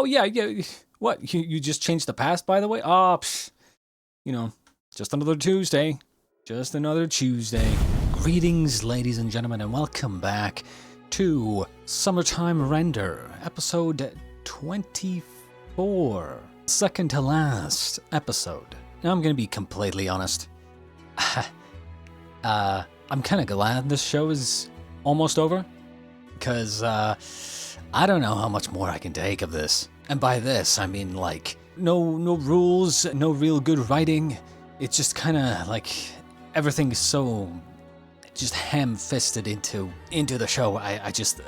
Oh, yeah, yeah. What? You just changed the past, by the way? Oh, psh. You know, just another Tuesday. Just another Tuesday. Greetings, ladies and gentlemen, and welcome back to Summertime Render, episode 24. Second to last episode. Now, I'm gonna be completely honest. I'm kind of glad this show is almost over, because I don't know how much more I can take of this. And by this, I mean like no rules, no real good writing. It's just kind of like everything is so just ham-fisted into the show. I just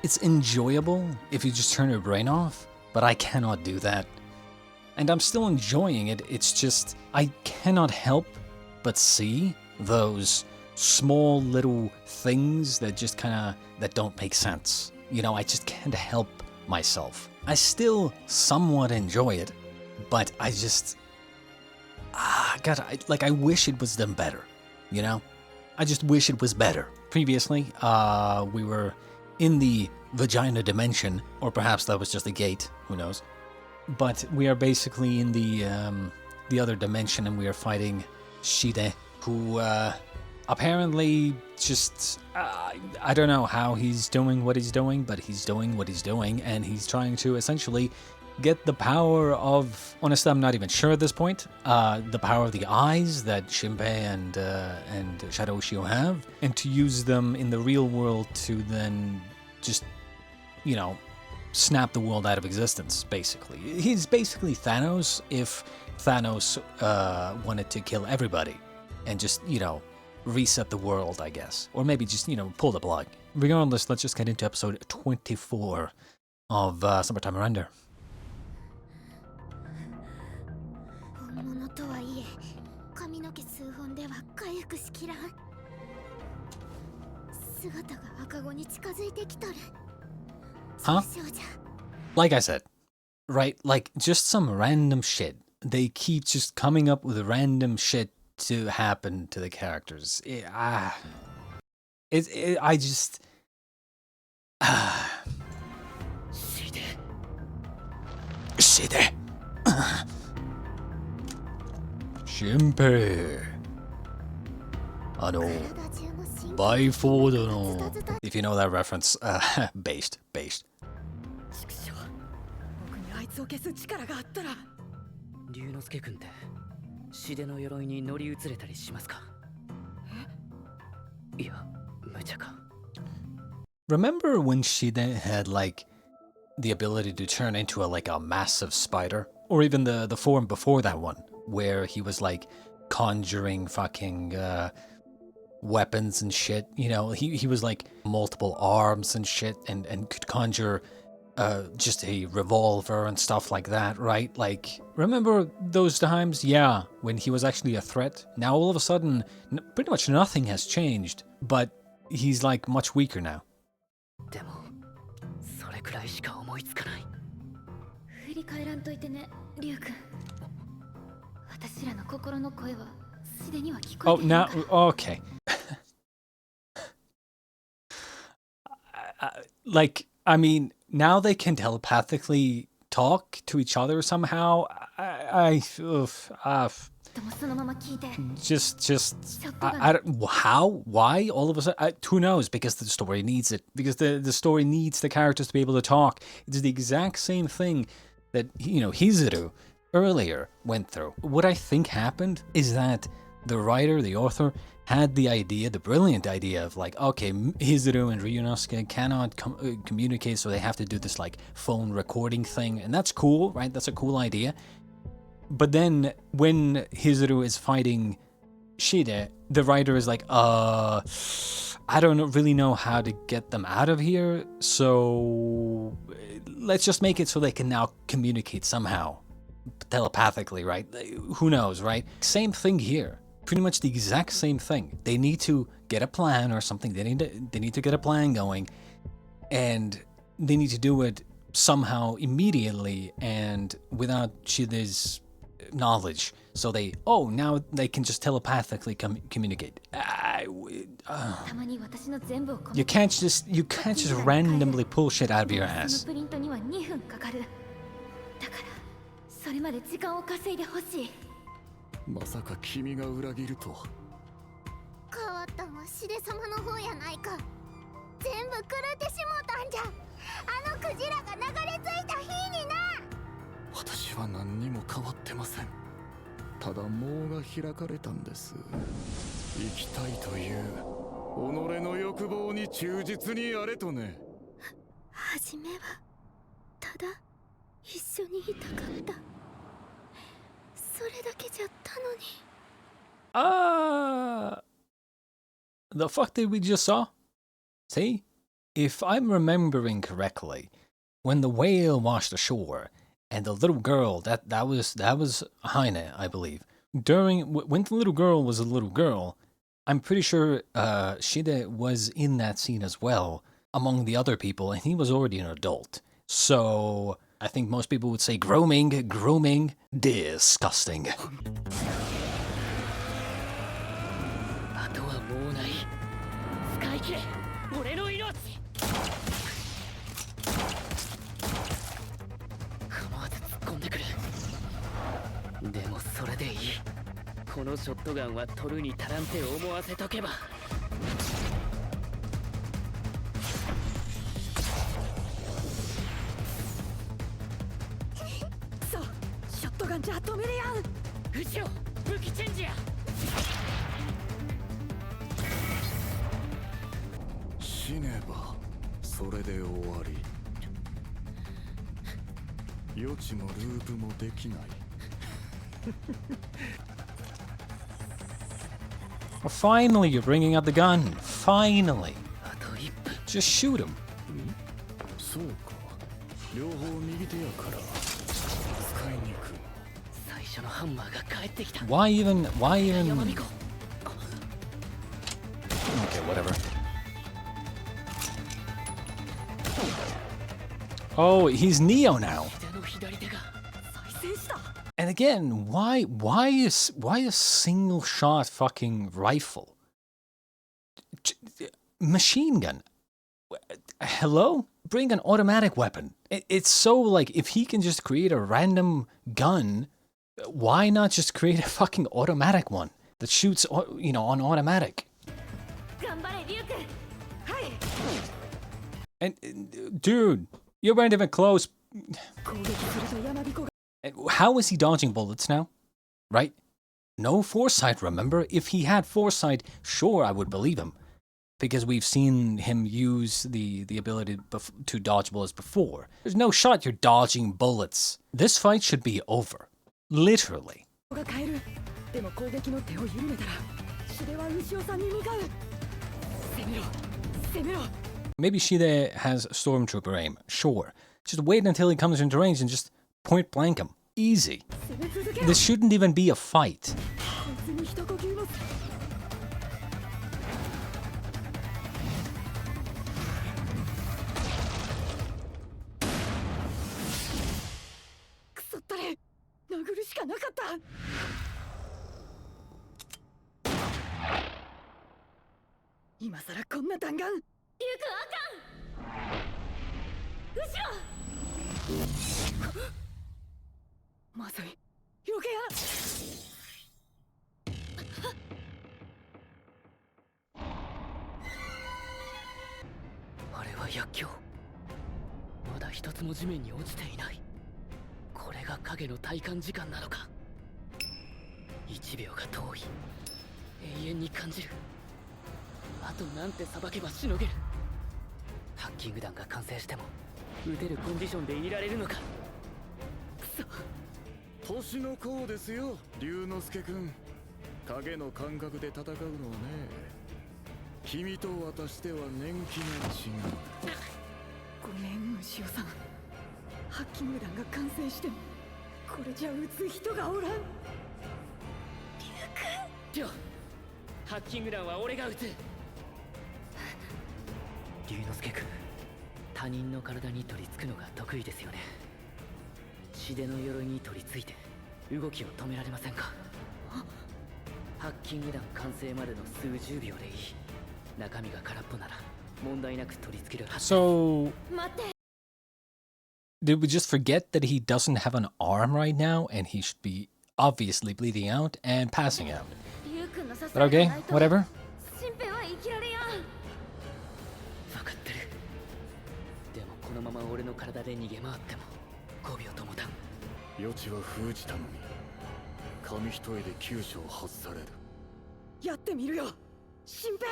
it's enjoyable if you just turn your brain off, but I cannot do that. And I'm still enjoying it. It's just I cannot help but see those small little things that just that don't make sense. You know, I just can't help myself. I still somewhat enjoy it, but I just I wish it was done better, you know? I just wish it was better. Previously, we were in the vagina dimension, or perhaps that was just a gate, who knows? But we are basically in the other dimension, and we are fighting Shide, who apparently just I don't know how he's doing what he's doing, but he's doing what he's doing, and he's trying to essentially get the power of, honestly, I'm not even sure at this point, the power of the eyes that Shinpei and Shide have, and to use them in the real world to then just, you know, snap the world out of existence, basically. He's basically Thanos if Thanos wanted to kill everybody and just, you know, reset the world, I guess. Or maybe just, you know, pull the plug. Regardless, let's just get into episode 24 of Summertime Render. Huh? Like I said, right? Like, just some random shit. They keep just coming up with random shit to happen to the characters. I just... Shide. Shinpei. Baffled no. If you know that reference, based. Remember when Shide had like the ability to turn into a massive spider? Or even the form before that one, where he was like conjuring fucking weapons and shit, you know, he was like multiple arms and shit, and could conjure just a revolver and stuff like that, right? Like, remember those times? Yeah, when he was actually a threat. Now all of a sudden, pretty much nothing has changed, but he's like much weaker now. Oh, now, okay. Like, I mean, now they can telepathically talk to each other somehow. I don't, how? Why? All of a sudden? Who knows? Because the story needs it. Because the story needs the characters to be able to talk. It's the exact same thing that, you know, Hizuru earlier went through. What I think happened is that the writer, the author, had the idea, the brilliant idea of like, okay, Hizuru and Ryunosuke cannot communicate, so they have to do this like phone recording thing, and that's cool, right? That's a cool idea. But then when Hizuru is fighting Shide, the writer is like, I don't really know how to get them out of here, so let's just make it so they can now communicate somehow, telepathically, right? Who knows, right? Same thing here. Pretty much the exact same thing. They need to get a plan or something. They need to get a plan going, and they need to do it somehow immediately and without Shide's knowledge. So now they can just telepathically communicate. You can't just randomly pull shit out of your ass. それまで時間を稼いでほしい。まさか君が裏切るとは。変わったんはシデ様の方やないか。全部狂ってしもたんじゃ。あのクジラが流れ着いた日にな。私は何にも変わってません。ただ門が開かれたんです。生きたいという己の欲望に忠実にあれとね。初めはただ一緒にいたかった。それだけじゃったのに。The fuck did we just saw? See? If I'm remembering correctly, when the whale washed ashore, and the little girl, that was Heine, I believe. When the little girl was a little girl, I'm pretty sure Shide was in that scene as well, among the other people, and he was already an adult. So I think most people would say grooming, disgusting. Well, finally, you're bringing out the gun. Finally. Just shoot him. Why even? Okay, whatever. Oh, he's Neo now. And again, why a single shot fucking rifle? Machine gun. Hello? Bring an automatic weapon. It's so like, if he can just create a random gun, why not just create a fucking automatic one that shoots, you know, on automatic? And dude, you weren't even close. How is he dodging bullets now? Right? No foresight, remember? If he had foresight, sure, I would believe him. Because we've seen him use the ability to dodge bullets before. There's no shot you're dodging bullets. This fight should be over. Literally. Maybe Shide has stormtrooper aim, sure. Just wait until he comes into range and just point blank him. Easy. This shouldn't even be a fight. So, did we just forget that he doesn't have an arm right now and he should be obviously bleeding out and passing out? But okay, whatever. シンペイは生きられやん。分かってる。でもこのまま俺の体で逃げ回っても5秒ともたん。余地は封じたのに紙一重で急所を外される。やってみるよ、シンペ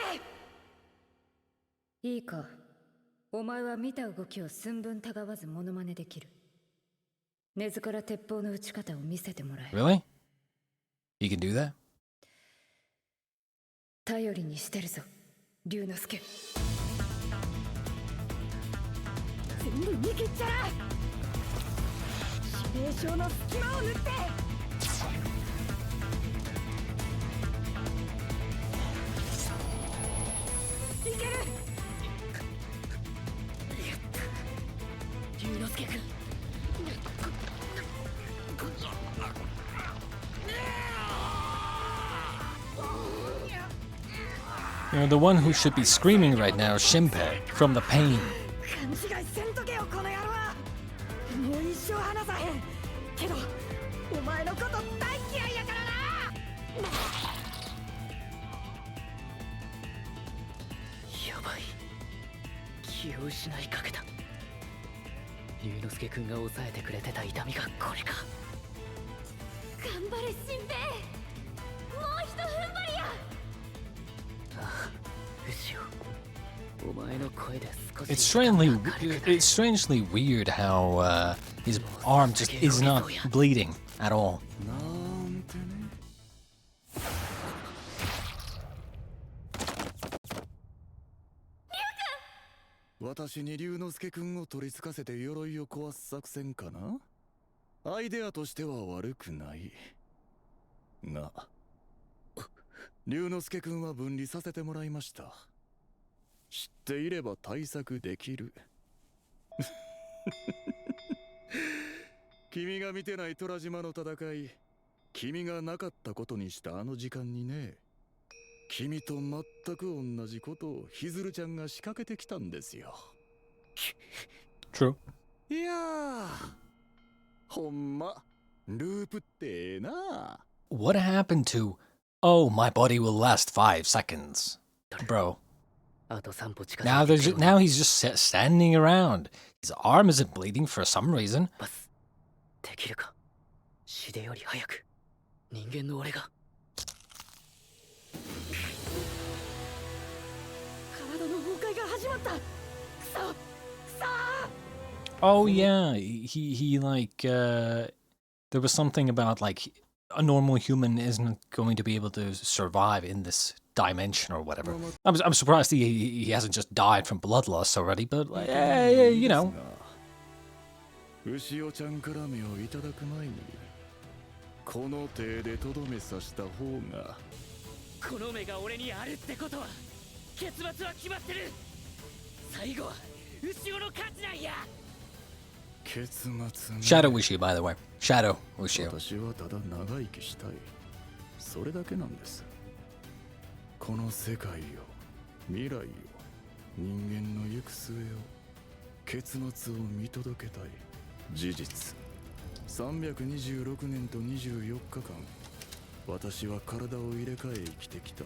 イ。いいか、お前は見た動きを寸分たがわずモノマネできる。根津から鉄砲の撃ち方を見せてもらえ。 Really? You can do that? 頼りにしてるぞ、龍之介。全部逃げちゃら。指令書の隙間を縫って。いける。やった、龍之介君。You know, the one who should be screaming right now is Shinpei from the pain. 勘違いせんとけよこの野郎。もう一生離さへんけどお前のこと大嫌いやからな。やばい、気を失いかけた。龍之介君が抑えてくれてた痛みがこれか。頑張れシンペイ。もうひと踏ん張りや。ああ、牛尾、お前の声で少し。 It's strangely weird how his arm just is not bleeding at all. なんてね。私に龍之介君を取り付かせて鎧を壊す作戦かな。アイデアとしては悪くないが、龍之介君は分離させてもらいました。知っていれば対策できる。君が見てない虎島の戦い、君がなかったことにしたあの時間にね、君と全く同じことをひずるちゃんが仕掛けてきたんですよ。True. いやー、ほんまループってええな。 What happened to, oh, my body will last 5 seconds? Bro. あと3歩近づいてきて。 Now he's just standing around. His arm isn't bleeding for some reason. バスできるか。シデより早く人間の俺が。体の崩壊が始まった。くそくそ。 Oh yeah, he like there was something about like a normal human isn't going to be able to survive in this dimension or whatever. I'm surprised he hasn't just died from blood loss already, but like, you know. 牛尾ちゃんから目をいただく前にこの手でとどめさした方が。この目が俺にあるってことは結末は決まってる。最後は牛尾の勝ちなんや。結末ね。 Shadow Ushio, by the way. Shadow Ushio. 私はただ長生きしたい、それだけなんです。この世界を、未来を、人間の行く末を、結末を見届けたい。事実326年と24日間、私は体を入れ替え生きてきた。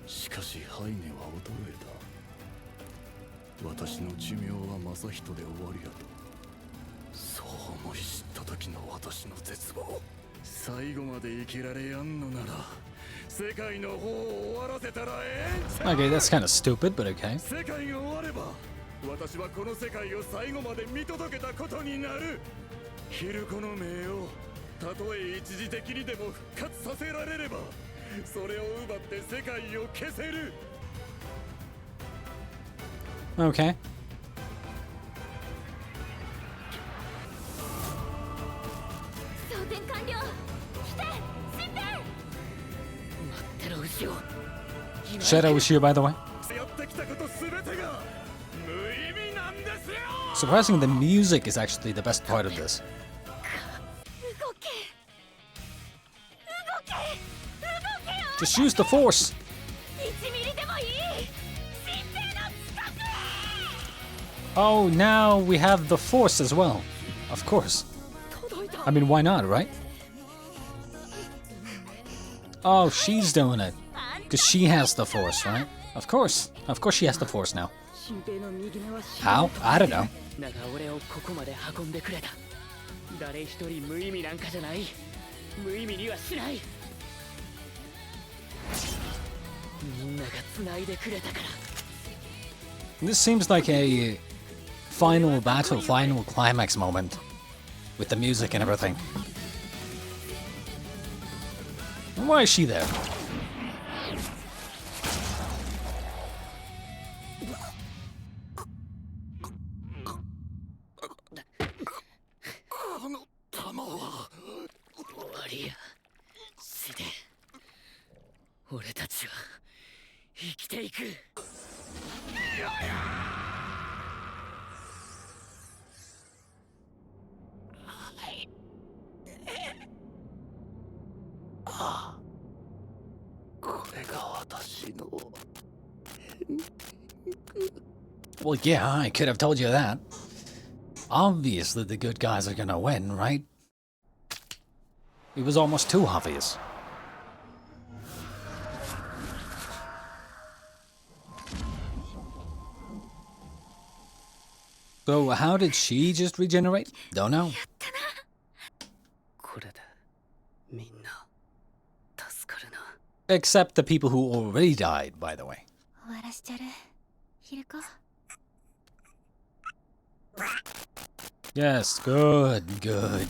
しかしハイネは衰えた。私の寿命は正人で終わりやと、そう思い知った時の私の絶望。最後まで生きられやんのなら世界の方を終わらせたらええんちゃう。 Okay, that's kind of stupid, but okay. 世界が終われば私はこの世界を最後まで見届けたことになる。昼子の命をたとえ一時的にでも復活させられれば、それを奪って世界を消せる。 Okay. 装填完了。来てシンペイ。待ってろ牛尾。 Shadow Ushio, by the way. やってきたことすべてが無意味なんですよ。 Surprisingly, the music is actually the best part of this. 動け。動け。動けよ。 Just use the force. 1ミリでもいい。シンペイの近くへ。Oh, now we have the Force as well. Of course. I mean, why not, right? Oh, she's doing it. Because she has the Force, right? Of course. Of course she has the Force now. How? I don't know. だが俺をここまで運んでくれた。誰一人無意味なんかじゃない。無意味にはしない。みんなが繋いでくれたから。This seems like a final battle, final climax moment. With the music and everything. Why is she there? Shide. 俺たちは生きていく。Well, yeah, I could have told you that. Obviously, the good guys are gonna win, right? It was almost too obvious. So, how did she just regenerate? Don't know. これでみんな助かるな。 Except the people who already died, by the way. 終わらしちゃるヒルコ。 Yes, good, good.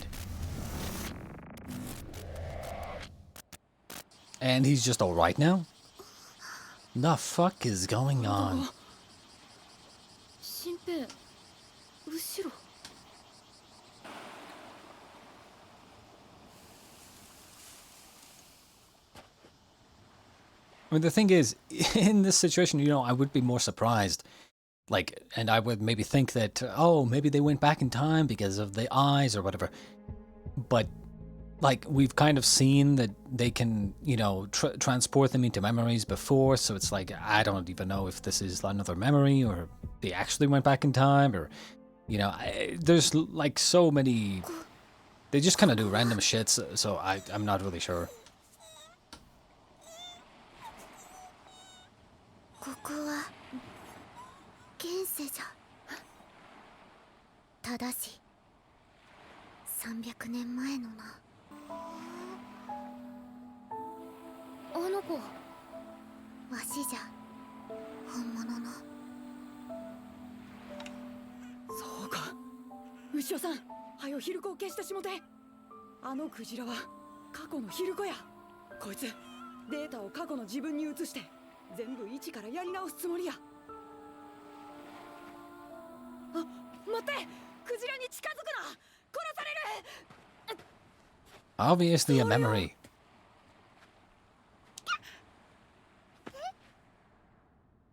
And he's just alright now? The fuck is going on? シンペイ後ろ。 I mean, the thing is, in this situation, you know, I would be more surprised. Like, and I would maybe think that, oh, maybe they went back in time because of the eyes or whatever. But, like, we've kind of seen that they can, you know, transport them into memories before. So it's like, I don't even know if this is another memory or they actually went back in time or, you know, there's like so many, they just kind of do random shit. So I'm not really sure. ここは現世じゃ。ただし300年前のな。あの子わしじゃ本物の。そうか。牛尾さん、はよヒルコを消してしもて。あのクジラは過去のヒルコや。こいつデータを過去の自分に移して全部一からやり直すつもりや。あ、待って、クジラに近づくな。殺される。 Obviously a memory.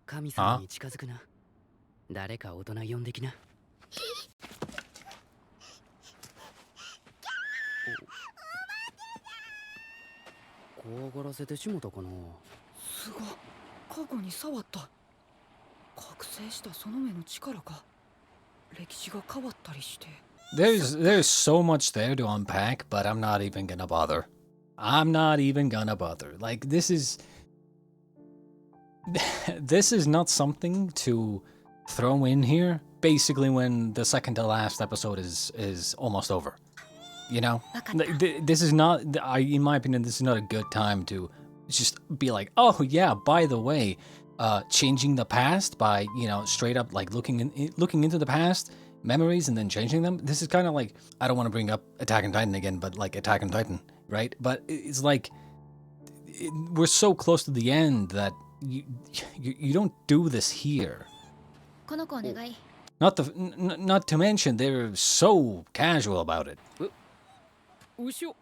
神様に近づくな。誰か大人呼んできな。怖がらせてしもたかな。すごい。過去に触った。覚醒したその目の力か。歴史が変わったりして。 There's so much there to unpack, but I'm not even gonna bother. I'm not even gonna bother. Like, this is not something to throw in here basically when the second to last episode is almost over. You know? This is not, in my opinion, this is not a good time to just be like, oh yeah, by the way, changing the past by, you know, straight up like looking into the past memories and then changing them. This is kind of like, I don't want to bring up Attack on Titan again, but like Attack on Titan, right? But it's like we're so close to the end that you don't do this here. この子お願い。 Not to mention they're so casual about it. 牛尾、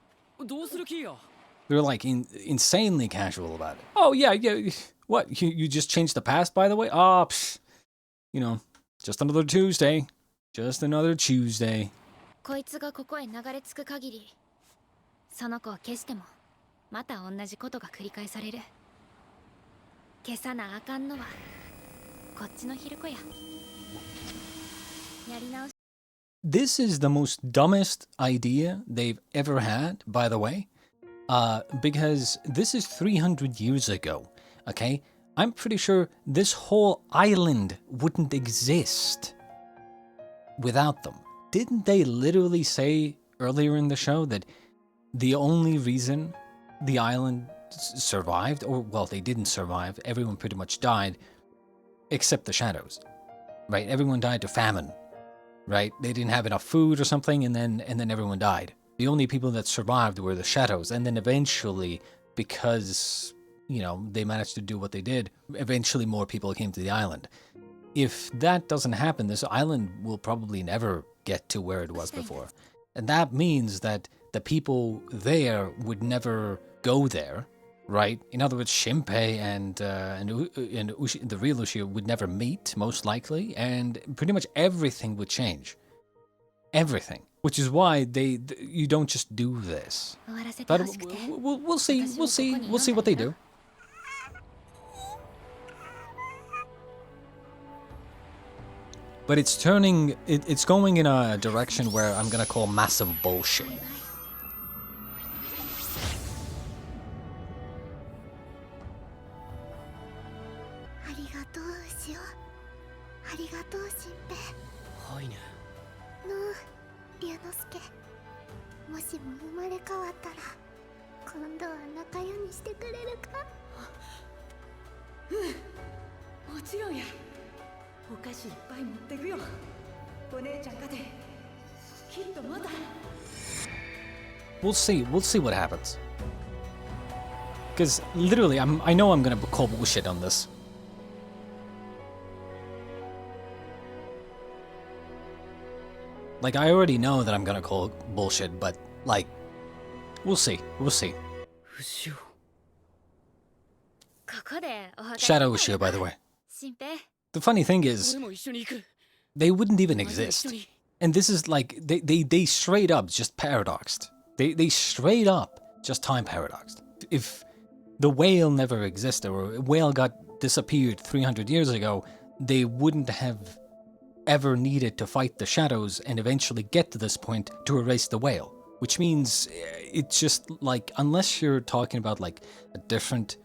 どうする気や。 They're like insanely casual about it. Oh yeah. What? You just changed the past, by the way? Oh, you know, just another Tuesday. Just another Tuesday. こいつがここへ流れ着く限り、その子を消してもまた同じことが繰り返される。消さなあかんのはこっちのヒルコや。This is the most dumbest idea they've ever had, by the way, because this is 300 years ago, okay? I'm pretty sure this whole island wouldn't exist without them. Didn't they literally say earlier in the show that the only reason the island survived, or well, they didn't survive, everyone pretty much died, except the shadows, right? Everyone died to famine, right? They didn't have enough food or something, and then everyone died. The only people that survived were the shadows, and then eventually, because, you know, they managed to do what they did, eventually more people came to the island. If that doesn't happen, this island will probably never get to where it was before. And that means that the people there would never go there, right? In other words, Shinpei and the real Ushio would never meet, most likely, and pretty much everything would change. Everything. Which is why you don't just do this. But we'll see what they do. But it's going in a direction where I'm gonna call massive bullshit. We'll see what happens. Because literally, I know I'm gonna call bullshit on this. Like, I already know that I'm gonna call bullshit, but, like, we'll see. Shadow Ushio, by the way. The funny thing is, they wouldn't even exist. And this is like, they straight up just paradoxed. They straight up just time paradoxed. If the whale never existed, or a whale disappeared 300 years ago, they wouldn't have ever needed to fight the shadows and eventually get to this point to erase the whale. Which means it's just like, unless you're talking about like a different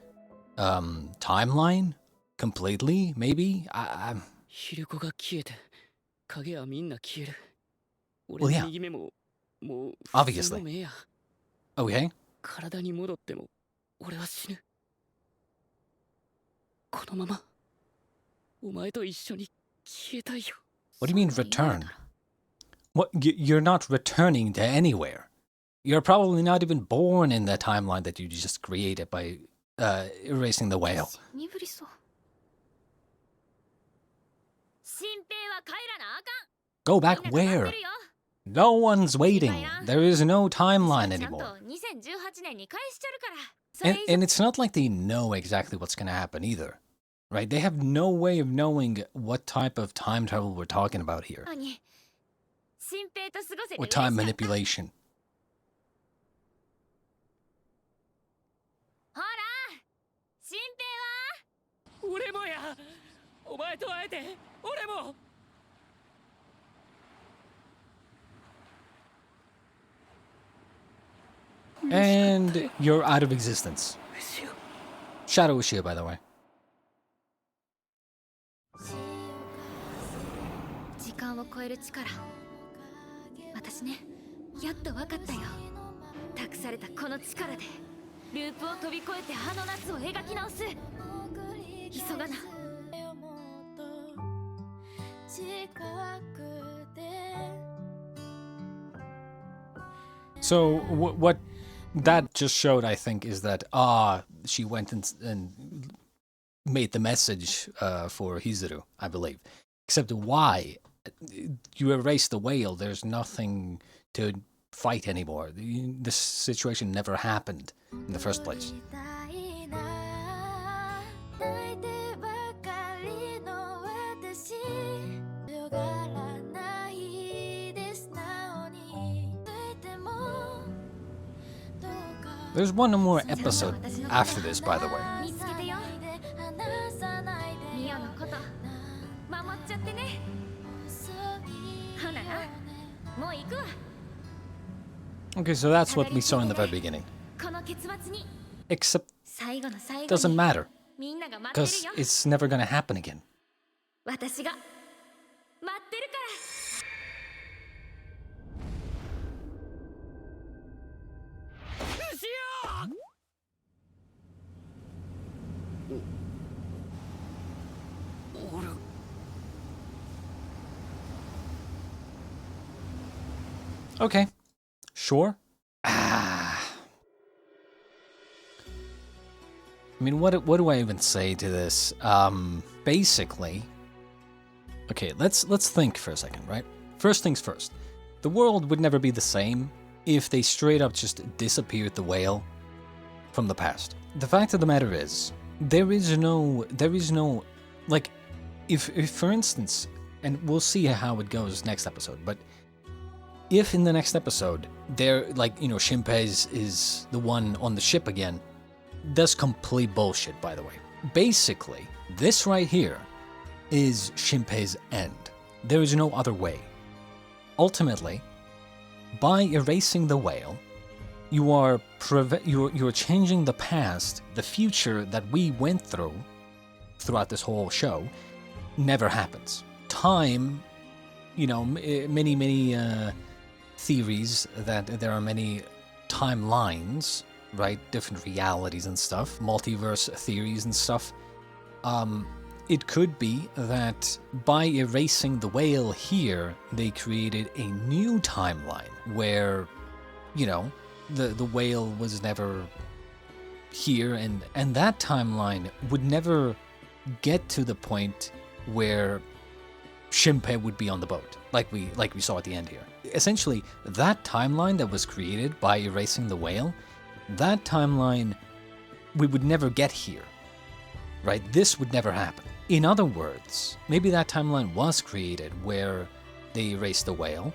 timeline completely, maybe. Well, yeah. Obviously. Okay. What do you mean return? What? You're not returning to anywhere. You're probably not even born in the timeline that you just created by erasing the whale. Go back where? No one's waiting. There is no timeline anymore. And it's not like they know exactly what's going to happen either. Right? They have no way of knowing what type of time travel we're talking about here. Or time manipulation. And you're out of existence. Shadow Ushio, by the way. So what that just showed, I think, is that she went and made the message for Hizuru, I believe. Except why? You erase the whale, there's nothing to fight anymore. This situation never happened in the first place. There's one more episode after this, by the way. Okay, so that's what we saw in the very beginning. この結末に Except 最後の最後 doesn't に matter, みんなが待ってる because よ it's never gonna happen again. 私が待ってるから俺 Okay, sure. I mean, what do I even say to this? Basically, okay, let's think for a second, right? First things first. The world would never be the same if they straight up just disappeared the whale from the past. The fact of the matter is, there is no, like, if for instance, and we'll see how it goes next episode, but if in the next episode, they're like, you know, Shinpei is the one on the ship again, that's complete bullshit, by the way. Basically, this right here is Shinpei's end. There is no other way. Ultimately, by erasing the whale, you're changing the past, the future that we went through throughout this whole show, never happens. Time, you know, many theories that there are many timelines, right? Different realities and stuff, multiverse theories and stuff. It could be that by erasing the whale here, they created a new timeline where, you know, the whale was never here, and that timeline would never get to the point where Shinpei would be on the boat, like we saw at the end here. Essentially, that timeline that was created by erasing the whale, that timeline, we would never get here, right? This would never happen. In other words, maybe that timeline was created where they erased the whale.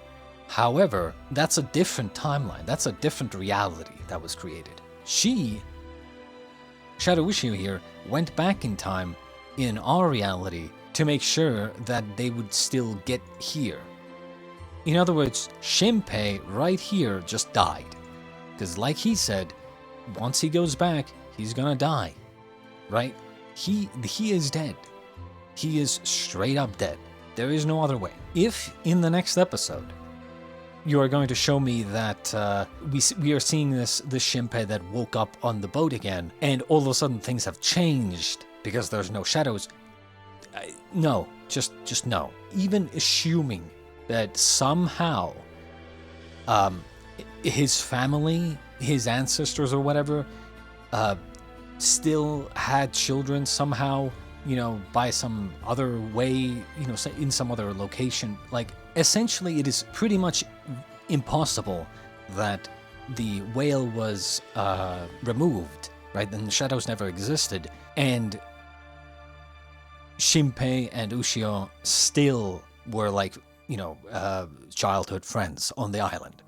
However, that's a different timeline. That's a different reality that was created. Shadow Ushio here, went back in time in our reality to make sure that they would still get here. In other words, Shinpei right here just died. Because like he said, once he goes back, he's gonna die. Right? He is dead. He is straight up dead. There is no other way. If in the next episode you are going to show me that we are seeing this Shinpei that woke up on the boat again, and all of a sudden things have changed because there's no shadows, no, just no. Even assuming that somehow his family, his ancestors or whatever, still had children somehow, you know, by some other way, you know, in some other location. Like, essentially, it is pretty much impossible that the whale was removed, right? And the shadows never existed, and Shinpei and Ushio still were like, you know, childhood friends on the island.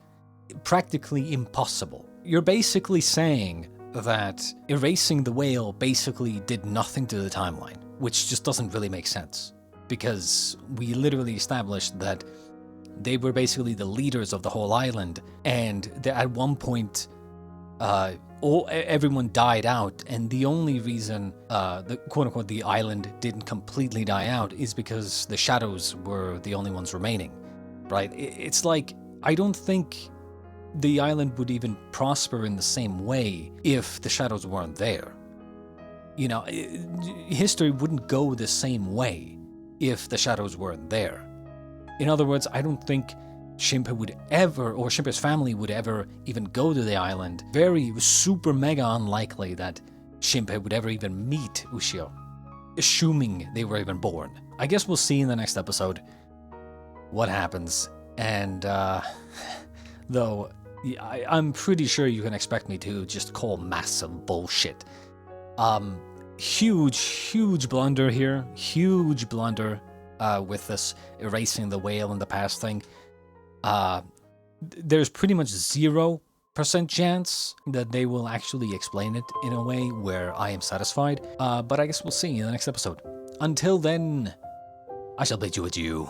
Practically impossible. You're basically saying that erasing the whale basically did nothing to the timeline, which just doesn't really make sense, because we literally established that they were basically the leaders of the whole island, and at one point everyone died out, and the only reason the quote-unquote the island didn't completely die out is because the shadows were the only ones remaining, right? It's like, I don't think the island would even prosper in the same way if the shadows weren't there. You know, history wouldn't go the same way if the shadows weren't there. In other words, I don't think Shinpei would ever, or Shinpei's family would ever even go to the island. Very super mega unlikely that Shinpei would ever even meet Ushio, assuming they were even born. I guess we'll see in the next episode what happens, and though I'm pretty sure you can expect me to just call massive bullshit. Huge blunder here. Huge blunder with this erasing the whale in the past thing. There's pretty much 0% chance that they will actually explain it in a way where I am satisfied. But I guess we'll see in the next episode. Until then, I shall bid you adieu.